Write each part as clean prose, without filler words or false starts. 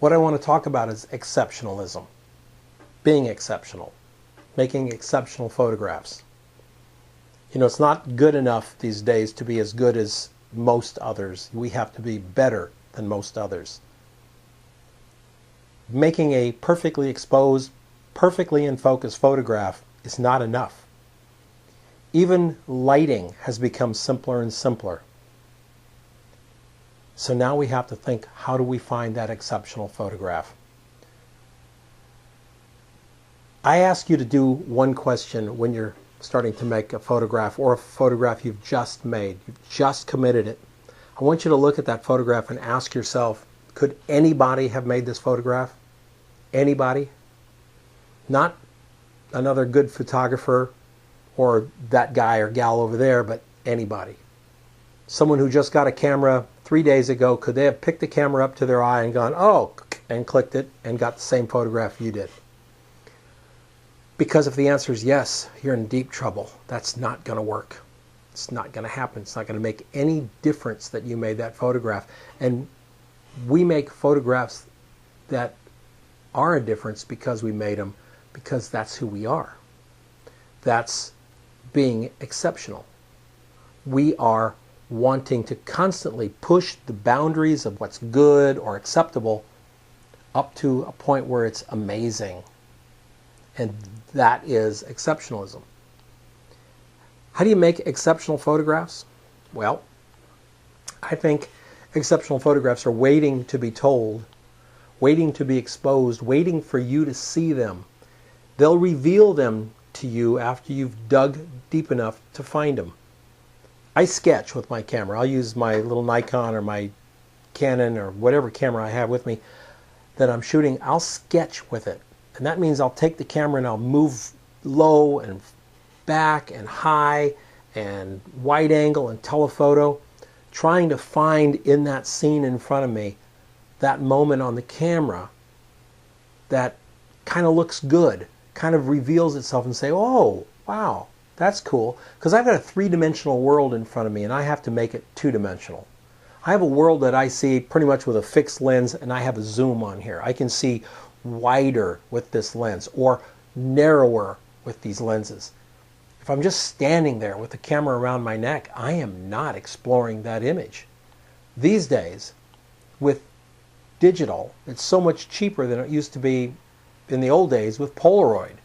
What I want to talk about is exceptionalism. Being exceptional. Making exceptional photographs. You know, it's not good enough these days to be as good as most others. We have to be better than most others. Making a perfectly exposed, perfectly in focus photograph is not enough. Even lighting has become simpler and simpler. So now we have to think, how do we find that exceptional photograph? I ask you to do one question when you're starting to make a photograph, or a photograph you've just made. You've just committed it. I want you to look at that photograph and ask yourself, could anybody have made this photograph? Anybody? Not another good photographer or that guy or gal over there, but anybody. Someone who just got a camera 3 days ago, could they have picked the camera up to their eye and gone, oh, and clicked it and got the same photograph you did? Because if the answer is yes, you're in deep trouble. That's not going to work. It's not going to happen. It's not going to make any difference that you made that photograph. And we make photographs that are a difference because we made them, because that's who we are. That's being exceptional. We are wanting to constantly push the boundaries of what's good or acceptable up to a point where it's amazing. And that is exceptionalism. How do you make exceptional photographs? Well, I think exceptional photographs are waiting to be told, waiting to be exposed, waiting for you to see them. They'll reveal them to you after you've dug deep enough to find them. I sketch with my camera. I'll use my little Nikon or my Canon or whatever camera I have with me that I'm shooting. I'll sketch with it. And that means I'll take the camera and I'll move low and back and high and wide angle and telephoto, trying to find in that scene in front of me that moment on the camera that kind of looks good, kind of reveals itself and say, oh, wow, that's cool. Because I've got a three-dimensional world in front of me and I have to make it two-dimensional. I have a world that I see pretty much with a fixed lens, and I have a zoom on here. I can see wider with this lens or narrower with these lenses. If I'm just standing there with the camera around my neck, I am not exploring that image. These days, with digital, it's so much cheaper than it used to be in the old days with Polaroid.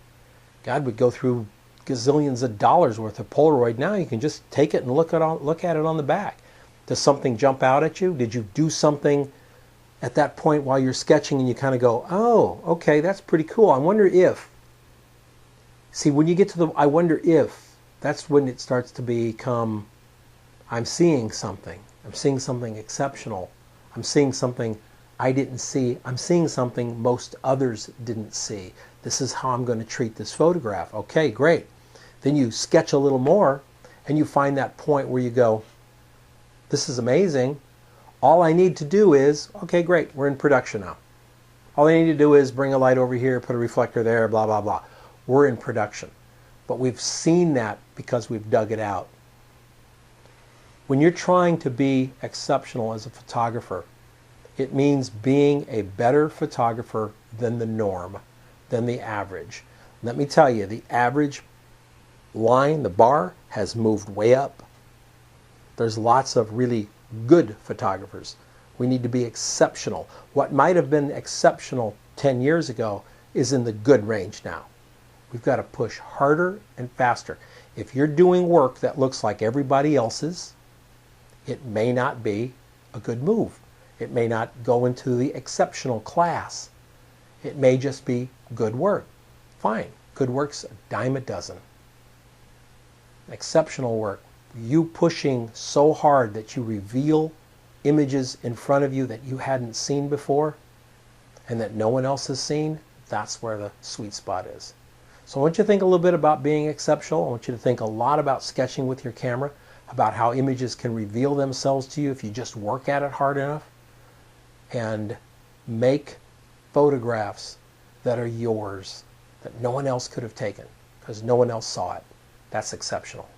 God would go through gazillions of dollars worth of Polaroid. Now you can just take it and look at it on the back. Does something jump out at you? Did you do something at that point while you're sketching and you kind of go, oh, okay, that's pretty cool. I wonder if. See, when you get to the I wonder if, that's when it starts to become, I'm seeing something. I'm seeing something exceptional. I'm seeing something I didn't see. I'm seeing something most others didn't see. This is how I'm going to treat this photograph. Okay, great. Then you sketch a little more and you find that point where you go, this is amazing. All I need to do is, okay, great, we're in production now. All I need to do is bring a light over here, put a reflector there, blah, blah, blah. We're in production. But we've seen that because we've dug it out. When you're trying to be exceptional as a photographer, it means being a better photographer than the norm, than the average. Let me tell you, the average line, the bar, has moved way up. There's lots of really good photographers. We need to be exceptional. What might have been exceptional 10 years ago is in the good range now. We've got to push harder and faster. If you're doing work that looks like everybody else's, it may not be a good move. It may not go into the exceptional class. It may just be good work. Fine. Good work's a dime a dozen. Exceptional work, you pushing so hard that you reveal images in front of you that you hadn't seen before and that no one else has seen, that's where the sweet spot is. So I want you to think a little bit about being exceptional. I want you to think a lot about sketching with your camera, about how images can reveal themselves to you if you just work at it hard enough, and make photographs that are yours, that no one else could have taken because no one else saw it. That's exceptional.